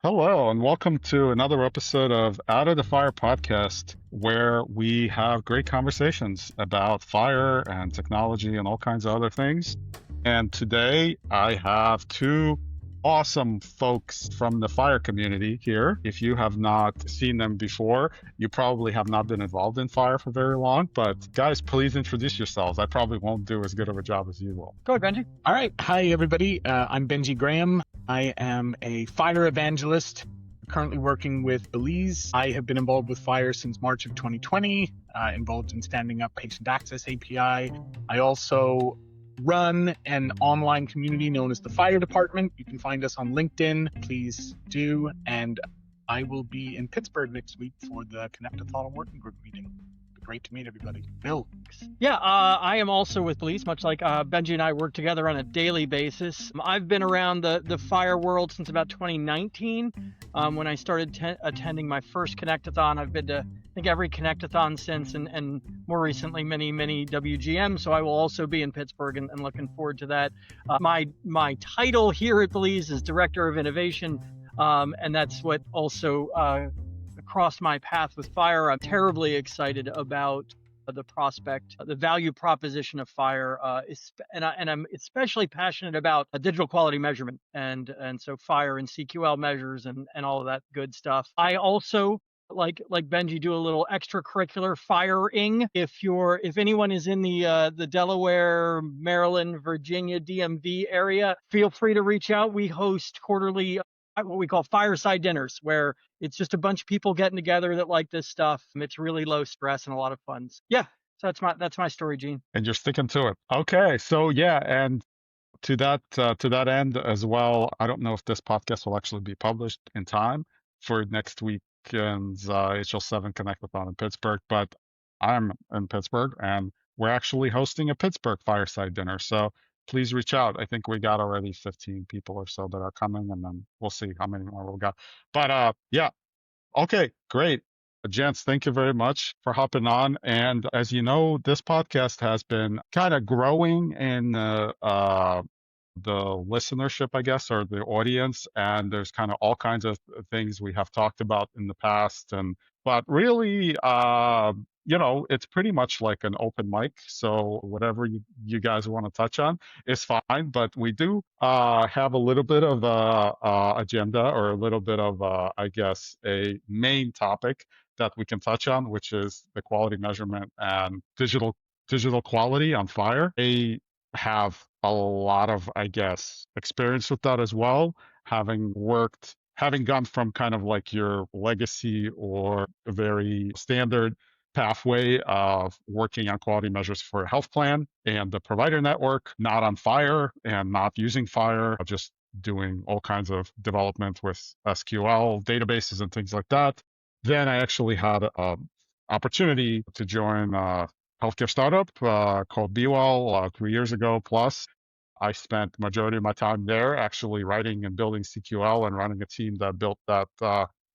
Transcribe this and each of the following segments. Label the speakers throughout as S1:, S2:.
S1: Hello, and welcome to another episode of Out of the Fire podcast, where we have great conversations about fire and technology and all kinds of other things. And today I have two awesome folks from the fire community here. If you have not seen them before, you probably have not been involved in fire for very long. But guys, please introduce yourselves. I probably won't do as good of a job as you will.
S2: Go ahead, Benji.
S3: All right. Hi, everybody. I'm Benji Graham. I am a fire evangelist currently working with Bellese. I have been involved with fire since March of 2020, involved in standing up patient access API. I also run an online community known as the Fire Department. You can find us on LinkedIn. Please do. And I will be in Pittsburgh next week for the Connect-a-Thon Working Group meeting. Great to meet everybody. Bill.
S2: Yeah, I am also with Bellese, much like Benji and I work together on a daily basis. I've been around the fire world since about 2019, when I started attending my first Connect-a-Thon. I've been to, I think, every Connect-a-Thon since, and more recently, many WGM. So I will also be in Pittsburgh and looking forward to that. My title here at Bellese is Director of Innovation, and that's what also crossed my path with fire. I'm terribly excited about the prospect, the value proposition of fire, and I'm especially passionate about digital quality measurement, and so fire and CQL measures and all of that good stuff. I also, like Benji, do a little extracurricular firing. If anyone is in the Delaware, Maryland, Virginia, DMV area, feel free to reach out. We host quarterly what we call fireside dinners, where it's just a bunch of people getting together that like this stuff. It's really low stress and a lot of fun. Yeah, so that's my story, Gene.
S1: And you're sticking to it. Okay, so yeah, and to that end as well, I don't know if this podcast will actually be published in time for next weekend's HL7 Connect-a-thon in Pittsburgh, but I'm in Pittsburgh and we're actually hosting a Pittsburgh fireside dinner. So please reach out. I think we got already 15 people or so that are coming, and then we'll see how many more we'll got. But yeah, okay, great. Gents, thank you very much for hopping on. And as you know, this podcast has been kind of growing in the listenership, I guess, or the audience. And there's kind of all kinds of things we have talked about in the past. But really, it's pretty much like an open mic. So whatever you guys want to touch on is fine. But we do have a little bit of a agenda, or a little bit of, I guess, a main topic that we can touch on, which is the quality measurement and digital quality on fire. They have a lot of, I guess, experience with that as well, having gone from kind of like your legacy or a very standard pathway of working on quality measures for a health plan and the provider network, not on fire and not using fire, just doing all kinds of development with SQL databases and things like that. Then I actually had an opportunity to join a healthcare startup called BeWell 3 years ago plus. I spent majority of my time there actually writing and building CQL and running a team that built that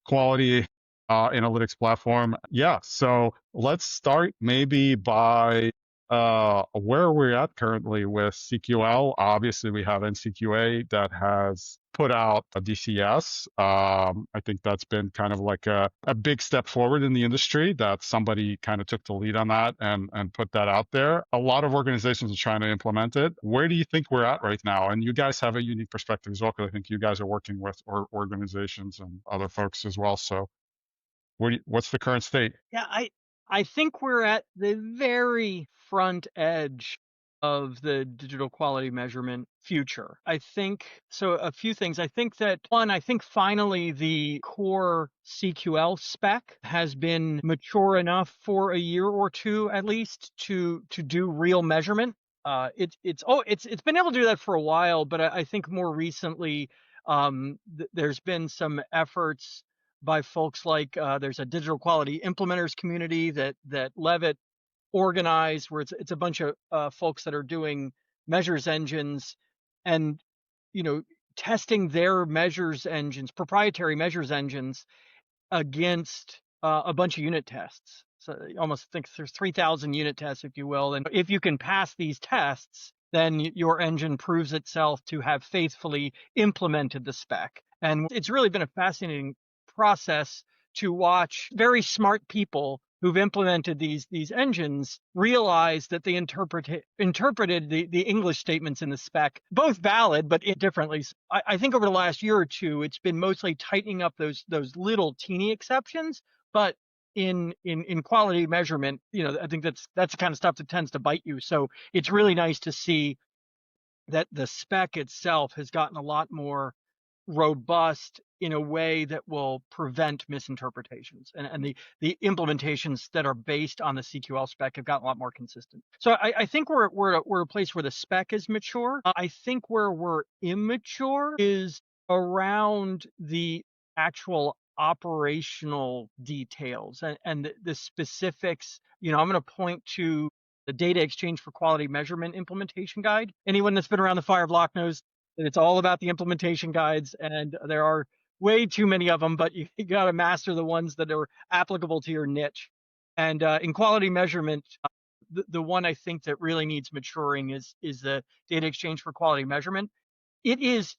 S1: quality analytics platform. Yeah, so let's start maybe by where we're at currently with CQL. Obviously, we have NCQA that has put out a DCS. I think that's been kind of like a big step forward in the industry, that somebody kind of took the lead on that and put that out there. A lot of organizations are trying to implement it. Where do you think we're at right now? And you guys have a unique perspective as well, because I think you guys are working with organizations and other folks as well. So what's the current state?
S2: Yeah, I think we're at the very front edge of the digital quality measurement future. I think so. A few things. I think that one, I think finally the core CQL spec has been mature enough for a year or two at least to do real measurement. It's been able to do that for a while, but I think more recently there's been some efforts by folks like there's a digital quality implementers community that Levitt organized, where it's a bunch of folks that are doing measures engines and testing their measures engines, proprietary measures engines, against a bunch of unit tests. So I almost think there's 3,000 unit tests, if you will. And if you can pass these tests, then your engine proves itself to have faithfully implemented the spec. And it's really been a fascinating process to watch very smart people who've implemented these engines realize that they interpreted the English statements in the spec, both valid, but differently. I think over the last year or two, it's been mostly tightening up those little teeny exceptions, but in quality measurement, I think that's the kind of stuff that tends to bite you. So it's really nice to see that the spec itself has gotten a lot more robust in a way that will prevent misinterpretations, and the implementations that are based on the CQL spec have gotten a lot more consistent. So I think we're at a place where the spec is mature. I think where we're immature is around the actual operational details and the specifics. I'm going to point to the Data Exchange for Quality Measurement Implementation Guide. Anyone that's been around the FHIR block knows that it's all about the implementation guides, and there are way too many of them, but you got to master the ones that are applicable to your niche. And in quality measurement, the one I think that really needs maturing is the Data Exchange for Quality Measurement. It is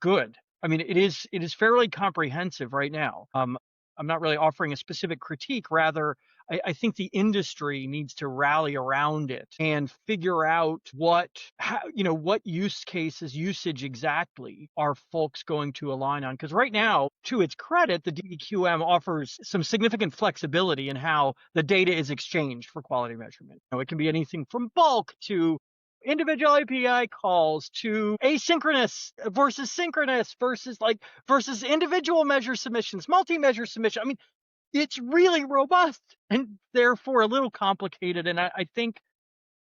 S2: good. I mean, it is fairly comprehensive right now. I'm not really offering a specific critique. Rather, I think the industry needs to rally around it and figure out what use cases, usage exactly are folks going to align on. Because right now, to its credit, the DEQM offers some significant flexibility in how the data is exchanged for quality measurement. It can be anything from bulk to individual API calls to asynchronous versus synchronous versus individual measure submissions, multi-measure submission. I mean, it's really robust and therefore a little complicated. And I think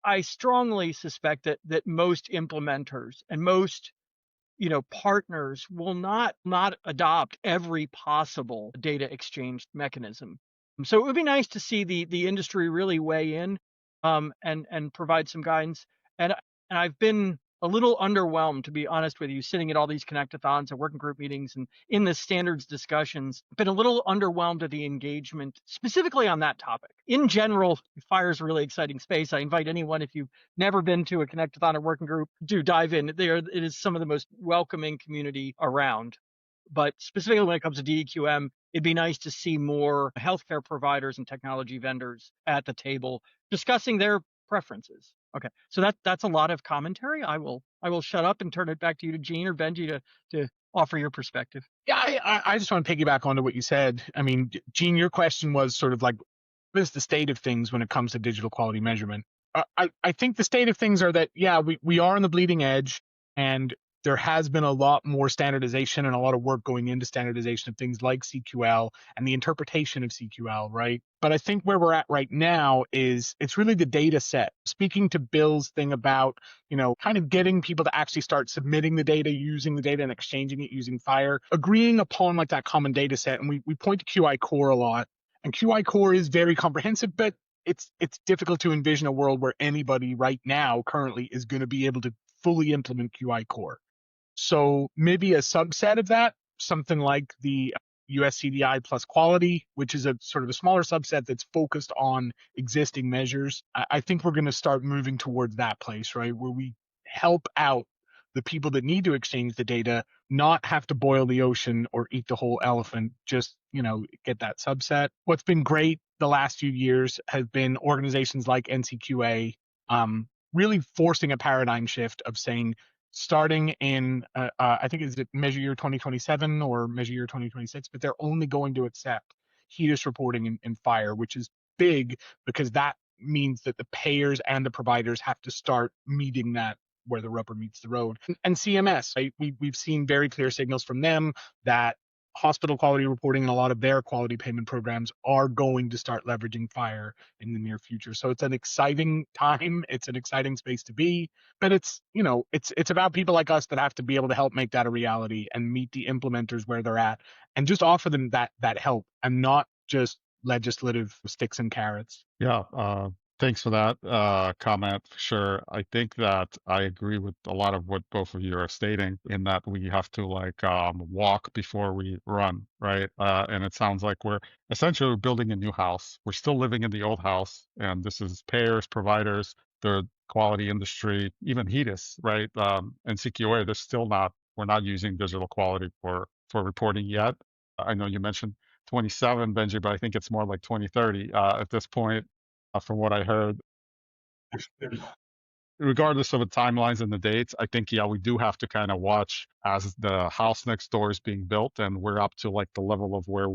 S2: I strongly suspect that most implementers and most partners will not adopt every possible data exchange mechanism. So it would be nice to see the industry really weigh in and provide some guidance. And I've been a little underwhelmed, to be honest with you, sitting at all these connectathons and working group meetings and in the standards discussions. Been a little underwhelmed at the engagement, specifically on that topic. In general, FHIR is a really exciting space. I invite anyone, if you've never been to a connectathon or working group, do dive in. It is some of the most welcoming community around. But specifically when it comes to DEQM, it'd be nice to see more healthcare providers and technology vendors at the table discussing their preferences. Okay, so that's a lot of commentary. I will shut up and turn it back to you, to Gene or Benji, to offer your perspective.
S3: Yeah, I just want to piggyback onto what you said. I mean, Gene, your question was sort of like, what is the state of things when it comes to digital quality measurement? I think the state of things are that, yeah, we are on the bleeding edge, and there has been a lot more standardization and a lot of work going into standardization of things like CQL and the interpretation of CQL, right? But I think where we're at right now is it's really the data set. Speaking to Bill's thing about, kind of getting people to actually start submitting the data, using the data and exchanging it using FHIR, agreeing upon like that common data set. And we point to QI core a lot. And QI core is very comprehensive, but it's difficult to envision a world where anybody right now currently is going to be able to fully implement QI core. So maybe a subset of that, something like the USCDI plus quality, which is a sort of a smaller subset that's focused on existing measures. I think we're going to start moving towards that place, right, where we help out the people that need to exchange the data, not have to boil the ocean or eat the whole elephant, just, get that subset. What's been great the last few years has been organizations like NCQA really forcing a paradigm shift of saying, starting in, I think it's measure year 2027 or measure year 2026, but they're only going to accept HEDIS reporting in FHIR, which is big because that means that the payers and the providers have to start meeting that where the rubber meets the road. And CMS, right? We've seen very clear signals from them that hospital quality reporting and a lot of their quality payment programs are going to start leveraging FHIR in the near future. So it's an exciting time. It's an exciting space to be, but it's about people like us that have to be able to help make that a reality and meet the implementers where they're at and just offer them that help and not just legislative sticks and carrots.
S1: Yeah, thanks for that comment. For sure. I think that I agree with a lot of what both of you are stating in that we have to walk before we run, right? And it sounds like we're essentially building a new house. We're still living in the old house, and this is payers, providers, the quality industry, even HEDIS, right? NCQA, we're not using digital quality for for reporting yet. I know you mentioned 27, Benji, but I think it's more like 2030 at this point, from what I heard. Regardless of the timelines and the dates, I think, yeah, we do have to kind of watch as the house next door is being built and we're up to like the level of where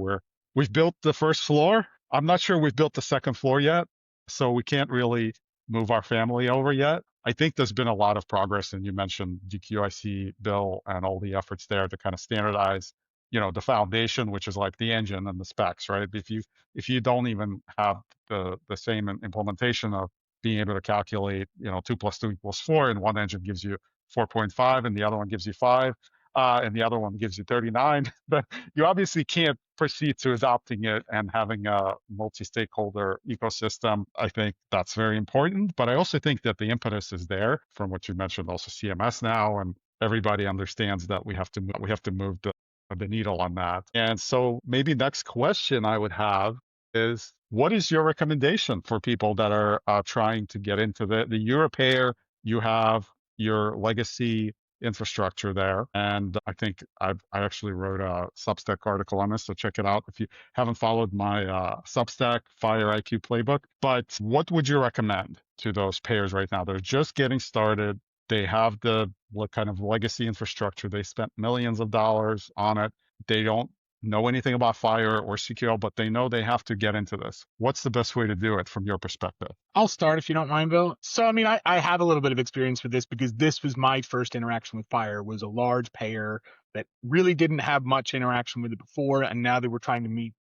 S1: we've built the first floor. I'm not sure we've built the second floor yet, so we can't really move our family over yet. I think there's been a lot of progress, and you mentioned DQIC bill and all the efforts there to kind of standardize, the foundation, which is like the engine and the specs, right? If you don't even have the same implementation of being able to calculate, 2 + 2 = 4, and one engine gives you 4.5, and the other one gives you 5, and the other one gives you 39. But you obviously can't proceed to adopting it and having a multi-stakeholder ecosystem. I think that's very important. But I also think that the impetus is there from what you mentioned, also CMS now, and everybody understands that we have to move the needle on that. And so maybe next question I would have is, what is your recommendation for people that are trying to get into you're a payer, you have your legacy infrastructure there, and I think I actually wrote a Substack article on this, so check it out if you haven't followed my Substack FHIR IQ playbook. But what would you recommend to those payers right now? They're just getting started. They have the kind of legacy infrastructure. They spent millions of dollars on it. They don't know anything about FHIR or CQL, but they know they have to get into this. What's the best way to do it from your perspective?
S3: I'll start if you don't mind, Bill. So, I mean, I have a little bit of experience with this because this was my first interaction with FHIR, was a large payer that really didn't have much interaction with it before, and now they were trying to meet,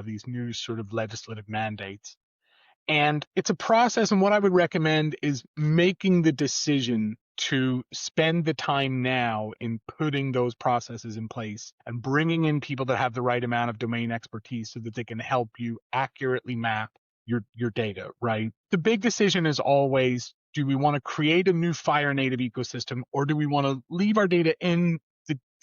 S3: these new sort of legislative mandates. And it's a process, and what I would recommend is making the decision to spend the time now in putting those processes in place and bringing in people that have the right amount of domain expertise so that they can help you accurately map your data, right? The big decision is always, do we want to create a new FHIR-native ecosystem, or do we want to leave our data in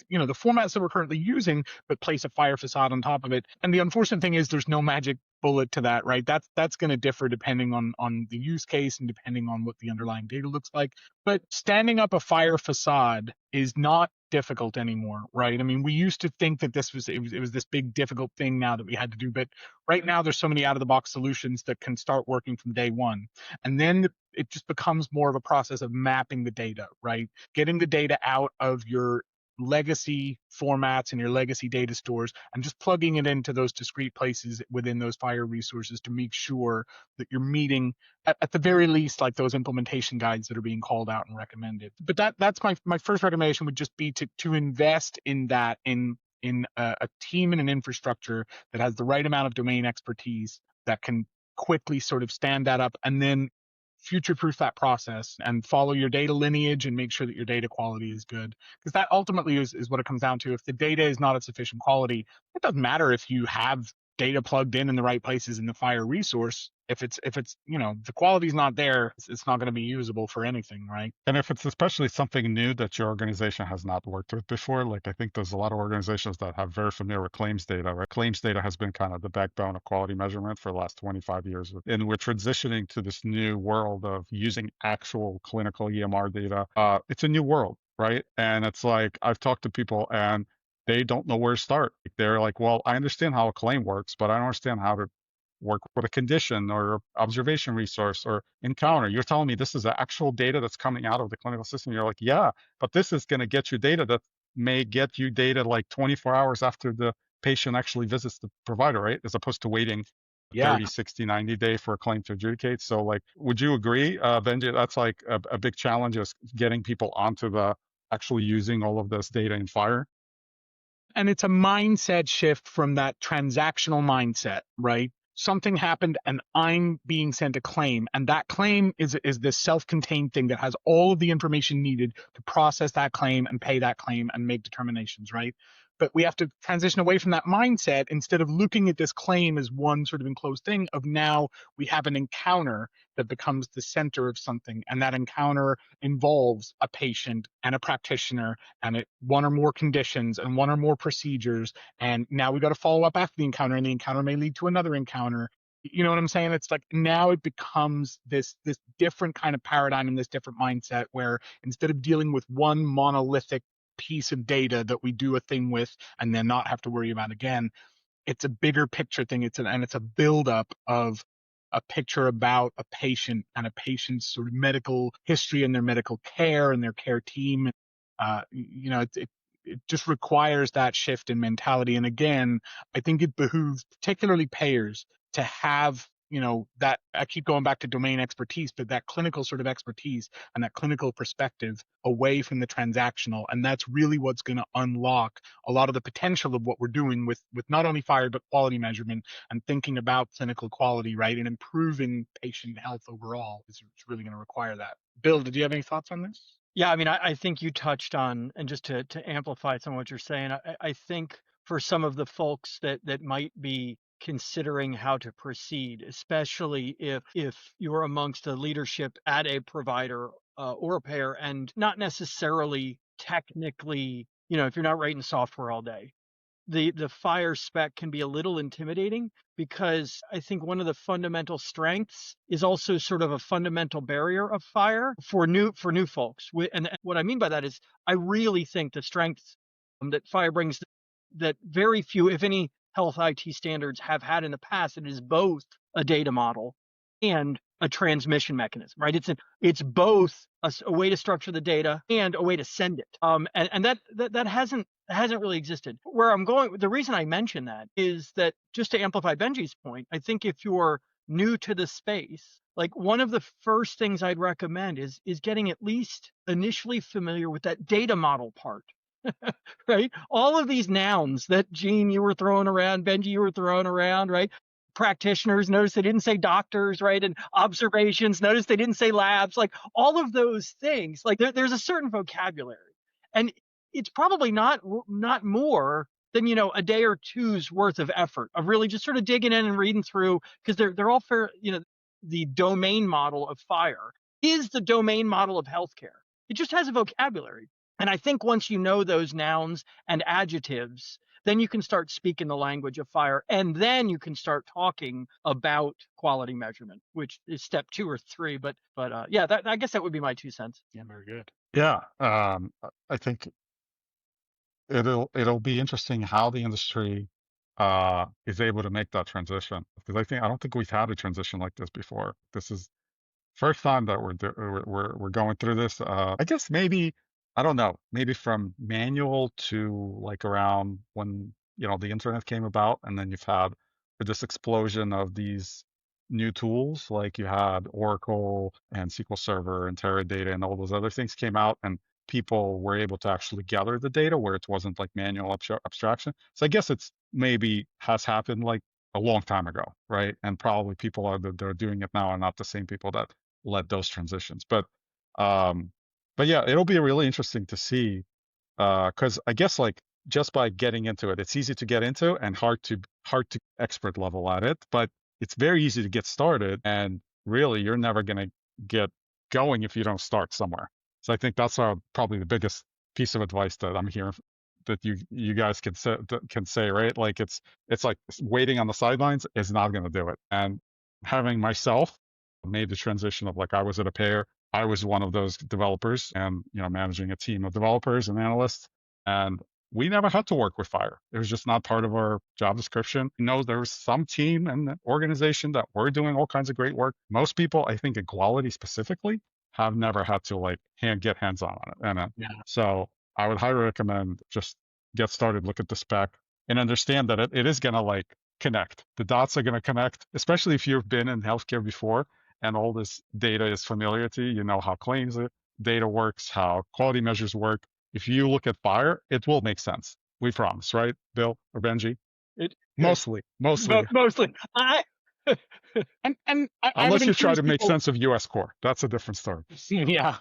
S3: the formats that we're currently using, but place a FHIR façade on top of it? And the unfortunate thing is there's no magic bullet to that, right? That's going to differ depending on the use case and depending on what the underlying data looks like. But standing up a FHIR façade is not difficult anymore, right? I mean, we used to think that it was this big difficult thing now that we had to do, but right now there's so many out of the box solutions that can start working from day one. And then it just becomes more of a process of mapping the data, right? Getting the data out of your legacy formats and your legacy data stores and just plugging it into those discrete places within those FHIR resources to make sure that you're meeting at the very least like those implementation guides that are being called out and recommended. But that's my first recommendation would just be to invest in that, in a team and an infrastructure that has the right amount of domain expertise that can quickly sort of stand that up, and then future-proof that process and follow your data lineage and make sure that your data quality is good. Because that ultimately is what it comes down to. If the data is not of sufficient quality, it doesn't matter if you have data plugged in the right places in the FHIR resource. If it's the quality's not there, it's not going to be usable for anything, right?
S1: And if it's especially something new that your organization has not worked with before, like I think there's a lot of organizations that have very familiar with claims data, right? Claims data has been kind of the backbone of quality measurement for the last 25 years. And we're transitioning to this new world of using actual clinical EMR data. It's a new world, right? And it's like, I've talked to people and they don't know where to start. They're like, well, I understand how a claim works, but I don't understand how to work with a condition or observation resource or encounter. You're telling me this is the actual data that's coming out of the clinical system. You're like, yeah, but this is going to get you data that may get you data like 24 hours after the patient actually visits the provider, right? As opposed to waiting 30, 60, 90 days for a claim to adjudicate. So like, would you agree, Benji, that's like a big challenge is getting people onto the actually using all of this data in FHIR?
S3: And it's a mindset shift from that transactional mindset, right? Something happened and I'm being sent a claim, and that claim is this self-contained thing that has all of the information needed to process that claim and pay that claim and make determinations, right? But we have to transition away from that mindset. Instead of looking at this claim as one sort of enclosed thing, of now we have an encounter that becomes the center of something, and that encounter involves a patient and a practitioner and one or more conditions and one or more procedures, and now we got to follow up after the encounter, and the encounter may lead to another encounter. You know what I'm saying? It's like now it becomes this different kind of paradigm and this different mindset where instead of dealing with one monolithic piece of data that we do a thing with and then not have to worry about again. It's a bigger picture thing. It's a buildup of a picture about a patient and a patient's sort of medical history and their medical care and their care team. It just requires that shift in mentality. And again, I think it behooves particularly payers to have, that, I keep going back to domain expertise, but that clinical sort of expertise and that clinical perspective away from the transactional. And that's really what's going to unlock a lot of the potential of what we're doing with not only FHIR, but quality measurement and thinking about clinical quality, right? And improving patient health overall is really going to require that. Bill, did you have any thoughts on this?
S2: Yeah, I mean, I think you touched on, and just to amplify some of what you're saying, I think for some of the folks that might be considering how to proceed, especially if you're amongst the leadership at a provider or a payer and not necessarily technically, if you're not writing software all day, the FHIR spec can be a little intimidating, because I think one of the fundamental strengths is also sort of a fundamental barrier of FHIR for new folks. And what I mean by that is, I really think the strengths that FHIR brings that very few, if any, health IT standards have had in the past, it is both a data model and a transmission mechanism, right? It's both a way to structure the data and a way to send it. And that hasn't really existed. Where I'm going, the reason I mention that is that, just to amplify Benji's point, I think if you're new to the space, like, one of the first things I'd recommend is getting at least initially familiar with that data model part. Right? All of these nouns that, Gene, you were throwing around, Benji, you were throwing around, right? Practitioners, notice they didn't say doctors, right? And observations, notice they didn't say labs. Like, all of those things, like, there's a certain vocabulary, and it's probably not more than, a day or two's worth of effort of really just sort of digging in and reading through, because they're all fair. The domain model of FHIR is the domain model of healthcare. It just has a vocabulary. And I think once you know those nouns and adjectives, then you can start speaking the language of FHIR, and then you can start talking about quality measurement, which is step 2 or 3. But yeah, I guess that would be my 2 cents.
S3: Yeah, very good.
S1: Yeah, I think it'll be interesting how the industry is able to make that transition, because I don't think we've had a transition like this before. This is first time that we're going through this. I guess maybe, I don't know, maybe from manual to like around when the internet came about, and then you've had this explosion of these new tools, like you had Oracle and SQL Server and Teradata and all those other things came out, and people were able to actually gather the data where it wasn't like manual abstraction. So I guess it's maybe has happened like a long time ago, right? And probably people that are doing it now are not the same people that led those transitions. But yeah, it'll be really interesting to see, because I guess like just by getting into it, it's easy to get into and hard to expert level at it. But it's very easy to get started, and really you're never gonna get going if you don't start somewhere. So I think that's probably the biggest piece of advice that I'm hearing that you guys can say, right? Like it's like waiting on the sidelines is not gonna do it. And having myself made the transition of, like, I was at a payer, I was one of those developers, and managing a team of developers and analysts, and we never had to work with FHIR. It was just not part of our job description. There was some team and organization that were doing all kinds of great work. Most people, I think, in quality specifically, have never had to like get hands-on on it. And so I would highly recommend just get started, look at the spec, and understand that it is gonna like connect. The dots are gonna connect, especially if you've been in healthcare before and all this data is familiar to you. You know how claims data works, how quality measures work. If you look at FHIR, it will make sense. We promise, right, Bill or Benji? Mostly.
S2: Mostly.
S1: Unless you try to make sense of US core, that's a different story.
S3: Yeah,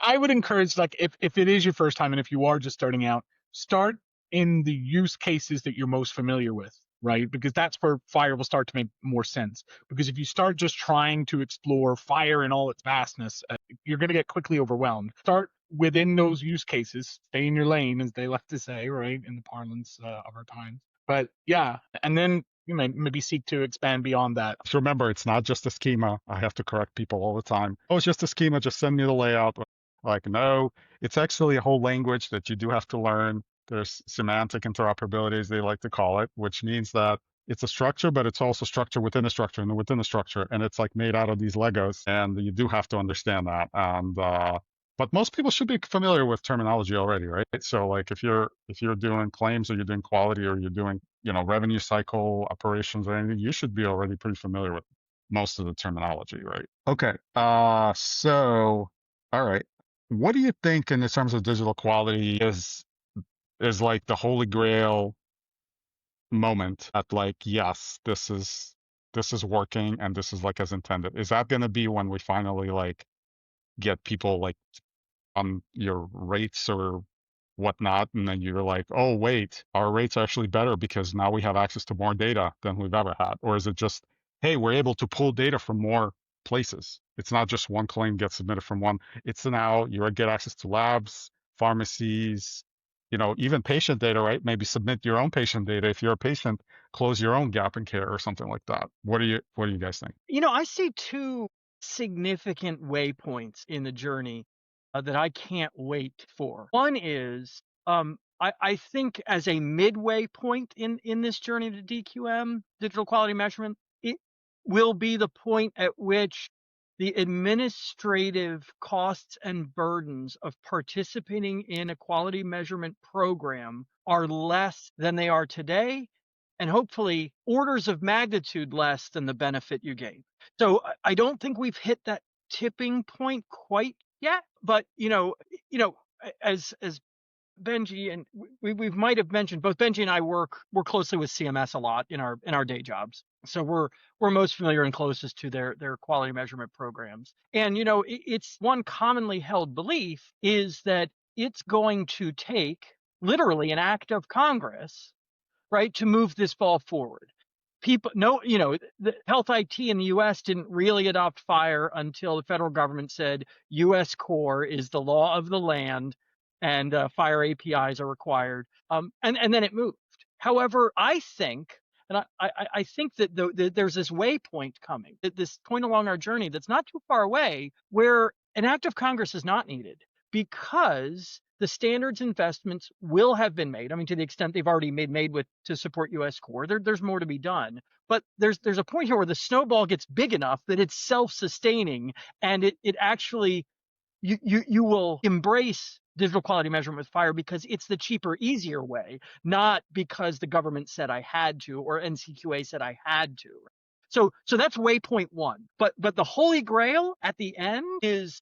S3: I would encourage, like, if it is your first time and if you are just starting out, start in the use cases that you're most familiar with, right? Because that's where FHIR will start to make more sense. Because if you start just trying to explore FHIR in all its vastness, you're going to get quickly overwhelmed. Start within those use cases, stay in your lane, as they like to say, right, in the parlance of our times. But yeah, and then you may maybe seek to expand beyond that.
S1: So remember, it's not just a schema. I have to correct people all the time. Oh, it's just a schema. Just send me the layout. Like, no, it's actually a whole language that you do have to learn. There's semantic interoperability, as they like to call it, which means that it's a structure, but it's also structure within a structure and within a structure. And it's like made out of these Legos. And you do have to understand that. And, but most people should be familiar with terminology already, right? So like if you're doing claims or you're doing quality or you're doing, revenue cycle operations or anything, you should be already pretty familiar with most of the terminology, right? Okay. So all right. What do you think in the terms of digital quality is like the holy grail moment at like, yes, this is working and this is like as intended? Is that going to be when we finally like get people like on your rates or whatnot, and then you're like, oh wait, our rates are actually better because now we have access to more data than we've ever had? Or is it just, hey, we're able to pull data from more places? It's not just one claim gets submitted from one. It's now you get access to labs, pharmacies, even patient data, right? Maybe submit your own patient data. If you're a patient, close your own gap in care or something like that. What do you guys think?
S2: I see two significant waypoints in the journey that I can't wait for. One is, I think as a midway point in this journey to DQM, digital quality measurement, it will be the point at which the administrative costs and burdens of participating in a quality measurement program are less than they are today, and hopefully orders of magnitude less than the benefit you gain. So I don't think we've hit that tipping point quite yet, but as Benji and we might have mentioned, both Benji and I work closely with CMS a lot in our day jobs. So we're most familiar and closest to their quality measurement programs. And it's one commonly held belief is that it's going to take literally an act of Congress, right, to move this ball forward. People know, the health IT in the US didn't really adopt FHIR until the federal government said US core is the law of the land and FHIR APIs are required. And then it moved. However, I think, and I think that there's this waypoint coming, that this point along our journey that's not too far away, where an act of Congress is not needed because the standards investments will have been made. I mean, to the extent they've already made to support US core, there's more to be done. But there's a point here where the snowball gets big enough that it's self-sustaining, and it actually you will embrace digital quality measurement with FHIR because it's the cheaper, easier way, not because the government said I had to or NCQA said I had to. So that's waypoint one. But the holy grail at the end is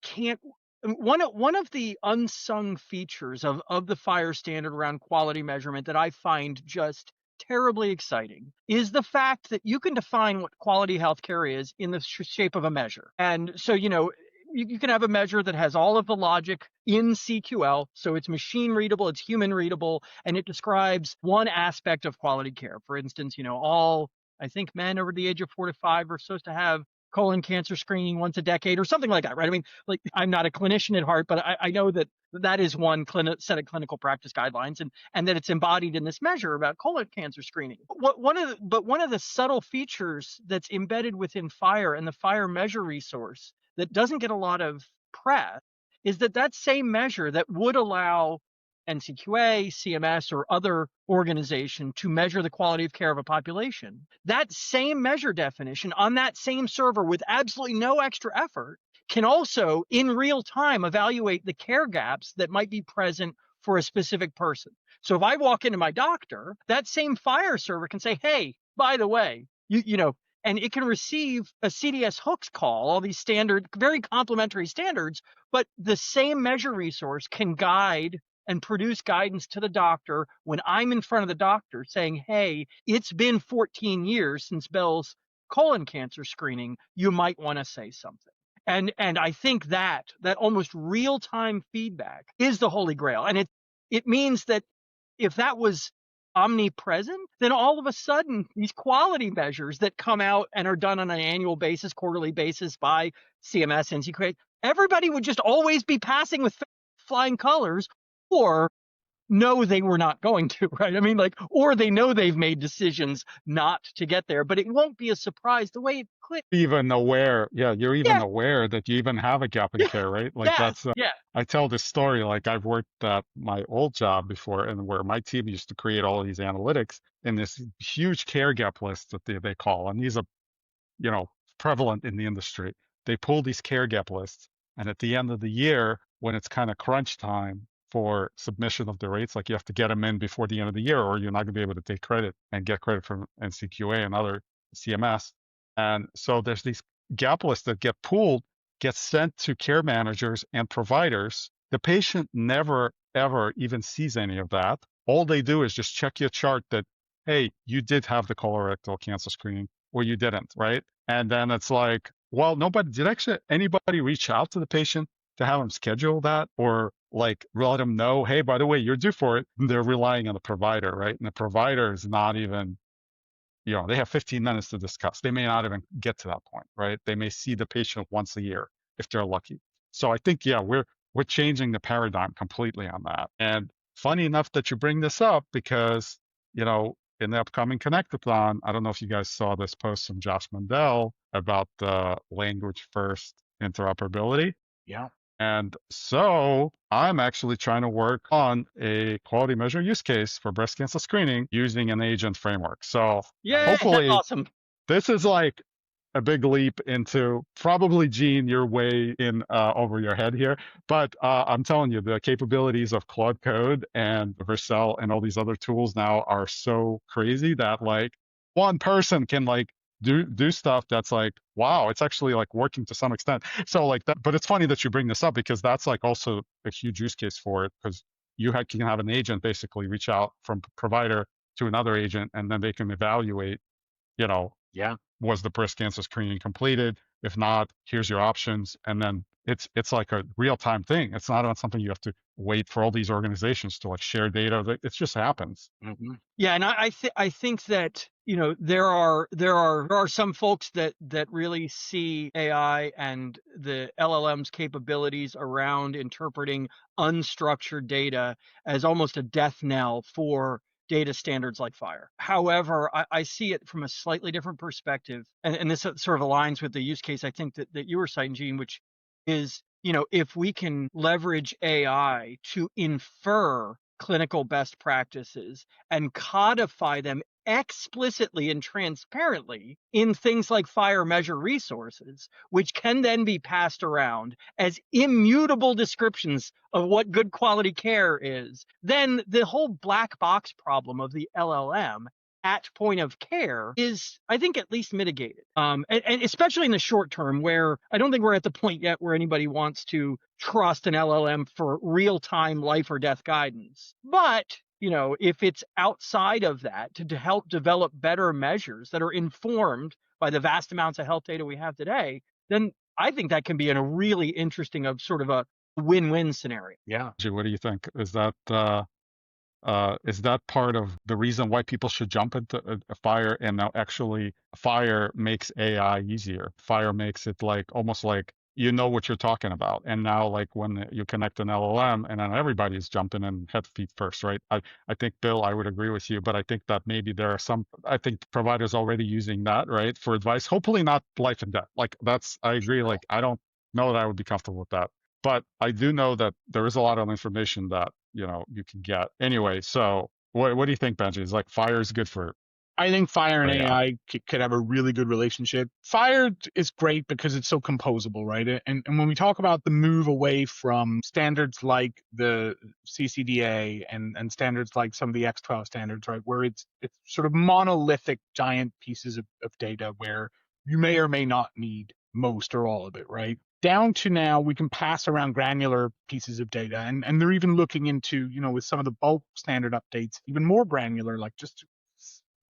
S2: one of the unsung features of the FHIR standard around quality measurement that I find just terribly exciting is the fact that you can define what quality healthcare is in the shape of a measure. And so, you can have a measure that has all of the logic in CQL, so it's machine readable, it's human readable, and it describes one aspect of quality care. For instance, all, I think, men over the age of 45 are supposed to have colon cancer screening once a decade or something like that, right? I mean, like, I'm not a clinician at heart, but I know that is one set of clinical practice guidelines, and that it's embodied in this measure about colon cancer screening. One of the subtle features that's embedded within FHIR and the FHIR measure resource that doesn't get a lot of press is that same measure that would allow NCQA, CMS, or other organization to measure the quality of care of a population, that same measure definition on that same server with absolutely no extra effort can also in real time evaluate the care gaps that might be present for a specific person. So if I walk into my doctor, that same FHIR server can say, hey, by the way, and it can receive a CDS hooks call, all these standard, very complementary standards, but the same measure resource can guide and produce guidance to the doctor when I'm in front of the doctor saying, hey, it's been 14 years since Bell's colon cancer screening, you might want to say something. And I think that almost real-time feedback is the holy grail. And it means that if that was omnipresent, then all of a sudden these quality measures that come out and are done on an annual basis, quarterly basis by CMS, NCQA, everybody would just always be passing with flying colors, or know they were not going to, right? I mean, like, or they know they've made decisions not to get there, but it won't be a surprise the way it could.
S1: Even aware, yeah, you're even
S2: Yeah,
S1: aware that you even have a gap in
S2: yeah,
S1: care, right? Like
S2: yeah,
S1: that's,
S2: yeah.
S1: I tell this story, like I've worked at my old job before, and where my team used to create all of these analytics in this huge care gap list that they call, and these are, you know, prevalent in the industry. They pull these care gap lists, and at the end of the year, when it's kind of crunch time for submission of the rates, like you have to get them in before the end of the year, or you're not going to be able to take credit and get credit from NCQA and other CMS. And so there's these gap lists that get pulled, get sent to care managers and providers. The patient never, ever even sees any of that. All they do is just check your chart that, hey, you did have the colorectal cancer screening or you didn't, right? And then it's like, well, did actually anybody reach out to the patient to have them schedule that, or like let them know, hey, by the way, you're due for it. They're relying on the provider, right? And the provider is not even, they have 15 minutes to discuss. They may not even get to that point, right? They may see the patient once a year if they're lucky. So I think, yeah, we're changing the paradigm completely on that. And funny enough that you bring this up, because, in the upcoming Connectathon, I don't know if you guys saw this post from Josh Mundell about the language first interoperability.
S3: Yeah.
S1: And so I'm actually trying to work on a quality measure use case for breast cancer screening using an agent framework. So
S2: Yeah,
S1: hopefully
S2: that's awesome.
S1: this is like a big leap into probably, Gene, you're way in over your head here. But I'm telling you, the capabilities of Claude Code and Vercel and all these other tools now are so crazy that like one person can like do stuff that's like, wow, it's actually like working to some extent. So like that, but it's funny that you bring this up, because that's like also a huge use case for it, because can have an agent basically reach out from provider to another agent, and then they can evaluate,
S3: Yeah.
S1: was the breast cancer screening completed? If not, here's your options. And then it's like a real time thing. It's not on something you have to wait for all these organizations to like share data. It just happens.
S3: Mm-hmm.
S2: Yeah, and I think that there are some folks that really see AI and the LLM's capabilities around interpreting unstructured data as almost a death knell for data standards like FHIR. However, I see it from a slightly different perspective, and this sort of aligns with the use case I think that you were citing, Gene, which is, if we can leverage AI to infer clinical best practices and codify them explicitly and transparently in things like FHIR measure resources, which can then be passed around as immutable descriptions of what good quality care is, then the whole black box problem of the LLM at point of care is, I think, at least mitigated. And especially in the short term, where I don't think we're at the point yet where anybody wants to trust an LLM for real-time life or death guidance. But, if it's outside of that to help develop better measures that are informed by the vast amounts of health data we have today, then I think that can be in a really interesting of sort of a win-win scenario.
S3: Yeah.
S1: What do you think? Is that part of the reason why people should jump into a FHIR? And now actually FHIR makes AI easier. FHIR makes it like almost like what you're talking about. And now like when you connect an LLM, and then everybody's jumping in head feet first, right? I think, Bill, I would agree with you, but I think that maybe there are I think providers already using that, right, for advice. Hopefully not life and death. Like I agree. Like I don't know that I would be comfortable with that. But I do know that there is a lot of information that you can get anyway. So what do you think, Benji? Is like FHIR is good for?
S3: I think FHIR and
S1: AI.
S3: AI could have a really good relationship. FHIR is great because it's so composable, right? And when we talk about the move away from standards like the CCDA and standards like some of the X12 standards, right, where it's sort of monolithic giant pieces of data where you may or may not need most or all of it, right? Down to now, we can pass around granular pieces of data, and they're even looking into, with some of the bulk standard updates, even more granular, like just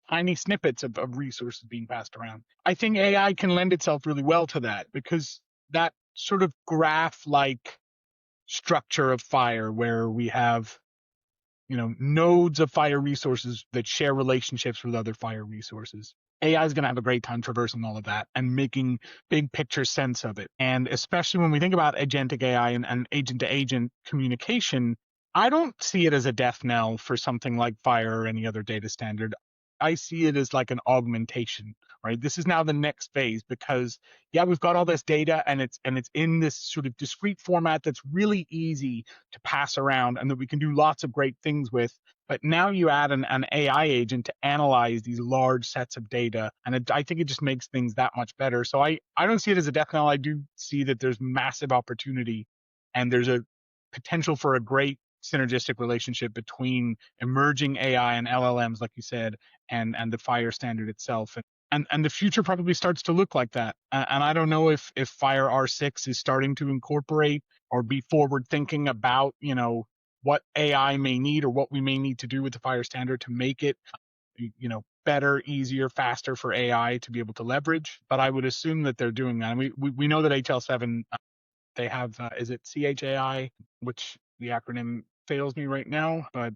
S3: tiny snippets of resources being passed around. I think AI can lend itself really well to that, because that sort of graph-like structure of FHIR, where we have, nodes of FHIR resources that share relationships with other FHIR resources. AI is going to have a great time traversing all of that and making big picture sense of it. And especially when we think about agentic AI and agent-to-agent communication, I don't see it as a death knell for something like FHIR or any other data standard. I see it as like an augmentation, right? This is now the next phase because yeah, we've got all this data and it's in this sort of discrete format that's really easy to pass around and that we can do lots of great things with. But now you add an AI agent to analyze these large sets of data, and I think it just makes things that much better. So I don't see it as a death knell. I do see that there's massive opportunity, and there's a potential for a great synergistic relationship between emerging AI and LLMs, like you said, and the FHIR standard itself. And the future probably starts to look like that. And I don't know if FHIR R6 is starting to incorporate or be forward thinking about, what AI may need or what we may need to do with the FHIR standard to make it, better, easier, faster for AI to be able to leverage. But I would assume that they're doing that. And we know that HL7, they have, is it CHAI, which the acronym fails me right now, but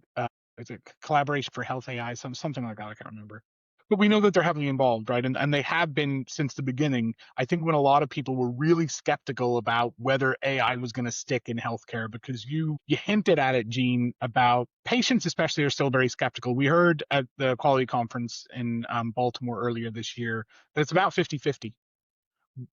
S3: is it Collaboration for Health AI, something like that, I can't remember. But we know that they're heavily involved, right? And they have been since the beginning. I think when a lot of people were really skeptical about whether AI was going to stick in healthcare, because you hinted at it, Gene, about patients especially are still very skeptical. We heard at the Quality Conference in Baltimore earlier this year that it's about 50-50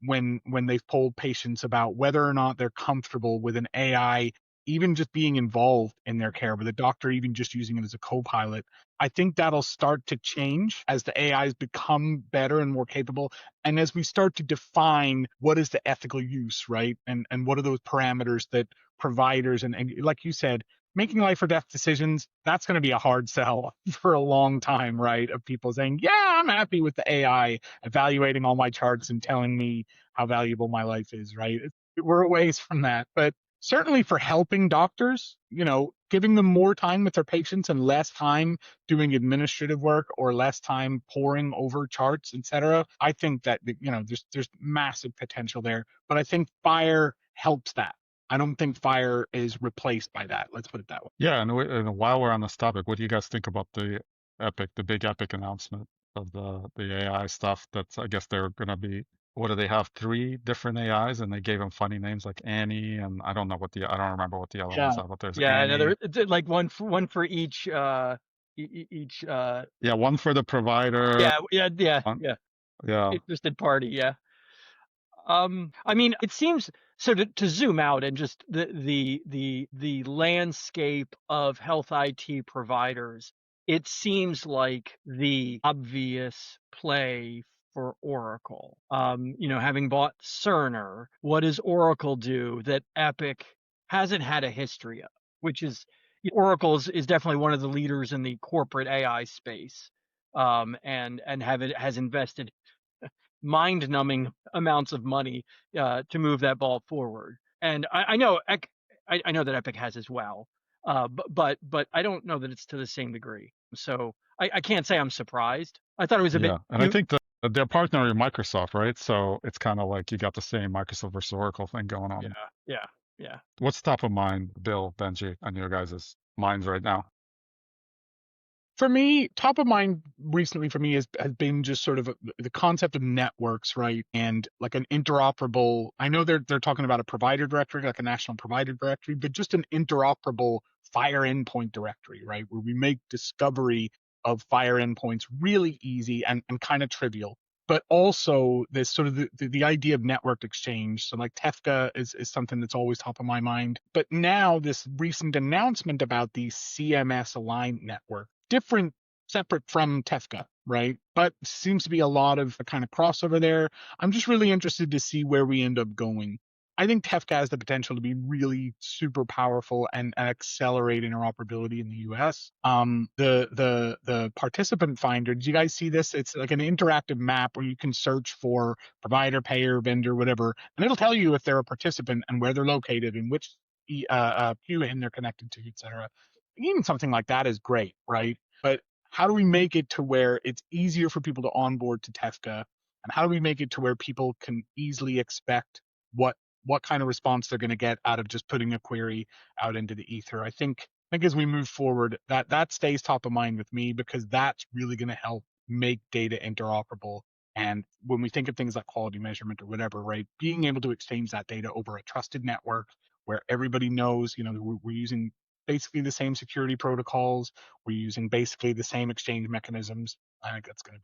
S3: when they've polled patients about whether or not they're comfortable with an AI even just being involved in their care, with a doctor even just using it as a co-pilot. I think that'll start to change as the AIs become better and more capable, and as we start to define what is the ethical use, right? And what are those parameters that providers and like you said, making life or death decisions, that's going to be a hard sell for a long time, right? Of people saying, yeah, I'm happy with the AI evaluating all my charts and telling me how valuable my life is, right? We're a ways from that. But certainly for helping doctors, giving them more time with their patients and less time doing administrative work or less time poring over charts, etc. I think that, there's massive potential there. But I think FHIR helps that. I don't think FHIR is replaced by that. Let's put it that way.
S1: Yeah, and while we're on this topic, what do you guys think about the big Epic announcement of the AI stuff? That's, I guess they're gonna be, what do they have? Three different AIs, and they gave them funny names like Annie, and I don't remember what the other ones
S3: Yeah.
S1: are, but there's
S2: Yeah,
S1: Annie.
S2: another like one for each each
S1: Yeah, one for the provider. One,
S2: yeah.
S1: yeah,
S2: Interested party, yeah. I mean, it seems so to zoom out and just the landscape of health IT providers, it seems like the obvious play for Oracle. Having bought Cerner, what does Oracle do that Epic hasn't had a history of? Which is Oracle is definitely one of the leaders in the corporate AI space, and has invested mind-numbing amounts of money to move that ball forward. And I know I know that Epic has as well, but I don't know that it's to the same degree. So I can't say I'm surprised. I thought it was a bit.
S1: yeah, and I think that they're partnering with Microsoft, right? So it's kind of like you got the same Microsoft versus Oracle thing going
S2: Yeah,
S1: on.
S2: yeah, yeah.
S1: What's top of mind, Bill, Benji, on your guys' minds right now?
S3: For me, top of mind recently for me has been just sort of the concept of networks, right? And like an interoperable. I know they're talking about a provider directory, like a national provider directory, but just an interoperable FHIR endpoint directory, right? Where we make discovery of FHIR endpoints really easy and kind of trivial. But also this sort of the idea of networked exchange. So like TEFCA is something that's always top of my mind. But now this recent announcement about the CMS aligned network, different, separate from TEFCA, right? But seems to be a lot of kind of crossover there. I'm just really interested to see where we end up going. I think TEFCA has the potential to be really super powerful and accelerate interoperability in the US. The participant finder, did you guys see this? It's like an interactive map where you can search for provider, payer, vendor, whatever, and it'll tell you if they're a participant and where they're located and which QN they're connected to, etc. Even something like that is great, right? But how do we make it to where it's easier for people to onboard to TEFCA? And how do we make it to where people can easily expect what kind of response they're going to get out of just putting a query out into the ether? I think as we move forward, that stays top of mind with me, because that's really going to help make data interoperable. And when we think of things like quality measurement or whatever, right, being able to exchange that data over a trusted network where everybody knows, we're using basically the same security protocols. We're using basically the same exchange mechanisms. I think that's going to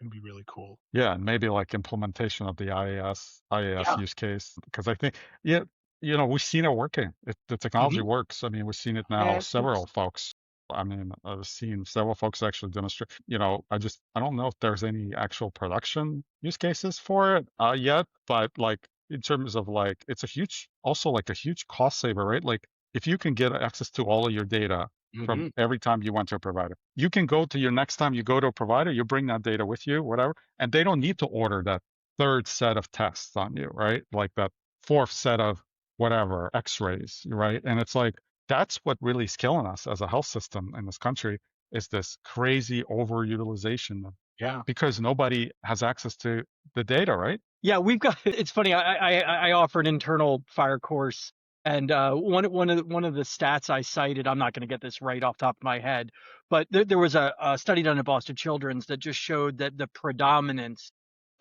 S3: be really cool.
S1: Yeah, and maybe like implementation of the IAS
S3: Yeah,
S1: use case, because I think, yeah, we've seen it working. The technology
S3: hmm
S1: works. I mean, we've seen it now.
S3: yeah, it
S1: Several
S3: works.
S1: folks. I mean, I've seen several folks actually demonstrate. I don't know if there's any actual production use cases for it yet, but like in terms of like, it's also like a huge cost saver, right? Like if you can get access to all of your data from
S3: hmm
S1: every time you went to a provider, you can go to your next time you go to a provider, you bring that data with you, whatever, and they don't need to order that third set of tests on you, right? Like that fourth set of whatever x-rays, right? And it's like that's what really is killing us as a health system in this country, is this crazy overutilization
S3: Yeah.
S1: because nobody has access to the data, right?
S2: Yeah, we've got. It's funny. I offer an internal FHIR course, and one of the stats I cited. I'm not going to get this right off the top of my head, but there was a study done at Boston Children's that just showed that the predominance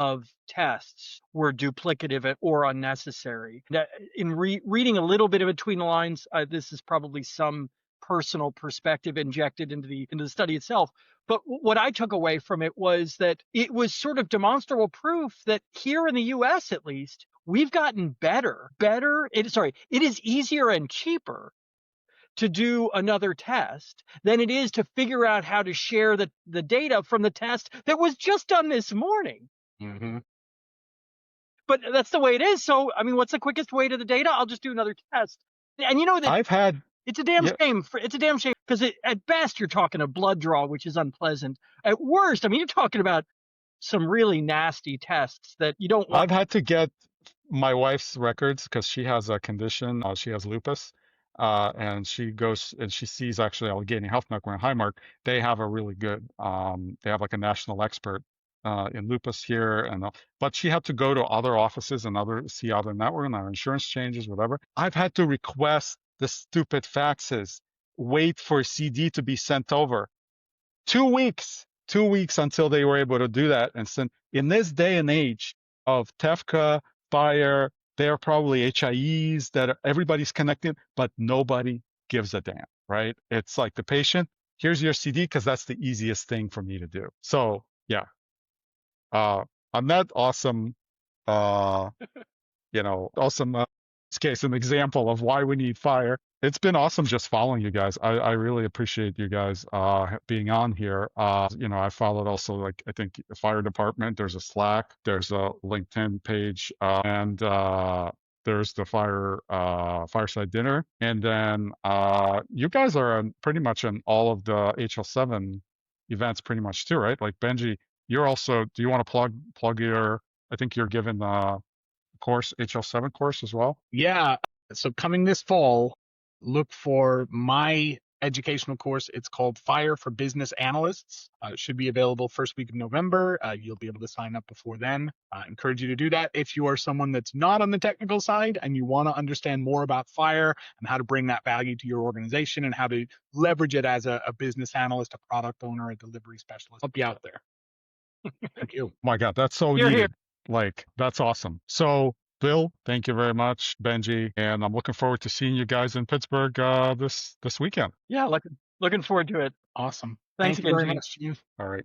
S2: of tests were duplicative or unnecessary. That in reading a little bit of between the lines, this is probably some personal perspective injected into the study itself. But what I took away from it was that it was sort of demonstrable proof that here in the US, at least, we've gotten better. It is easier and cheaper to do another test than it is to figure out how to share the data from the test that was just done this morning.
S3: hmm
S2: But that's the way it is. So, I mean, what's the quickest way to the data? I'll just do another test. And you know that
S1: I've had,
S2: it's a damn
S1: yeah,
S2: shame. It's a damn shame because at best you're talking a blood draw, which is unpleasant. At worst, I mean, you're talking about some really nasty tests that you don't want.
S1: I've had to get my wife's records because she has a condition. She has lupus, and she goes and she sees actually Allegheny Health Network and Highmark. They have a really good. They have like a national expert in lupus here, but she had to go to other offices and see other network and our insurance changes, whatever. I've had to request the stupid faxes, wait for a CD to be sent over. 2 weeks until they were able to do that. And send in this day and age of TEFCA, FHIR, they're probably HIEs that everybody's connected, but nobody gives a damn, right? It's like the patient, here's your CD because that's the easiest thing for me to do. So yeah, on that awesome, awesome case, an example of why we need FHIR. It's been awesome just following you guys. I really appreciate you guys being on here. I followed also, like, I think the fire department, there's a Slack, there's a LinkedIn page, and there's the fireside dinner. And then you guys are pretty much in all of the HL7 events pretty much too, right? Like Benji, you're also, do you want to plug your, I think you're given course, HL7 course as well?
S3: Yeah. So coming this fall, look for my educational course. It's called FHIR for Business Analysts. It should be available first week of November. You'll be able to sign up before then. I encourage you to do that. If you are someone that's not on the technical side and you want to understand more about FHIR and how to bring that value to your organization and how to leverage it as a business analyst, a product owner, a delivery specialist, I'll be out there. Thank you.
S1: My God, that's so
S2: You're here.
S1: needed. Like, that's awesome. So, Bill, thank you very much, Benji, and I'm looking forward to seeing you guys in Pittsburgh this weekend.
S2: Yeah, looking forward to it.
S3: Awesome.
S2: Thanks
S3: Thank you very
S2: again, Gene.
S3: much, Gene.
S1: All right.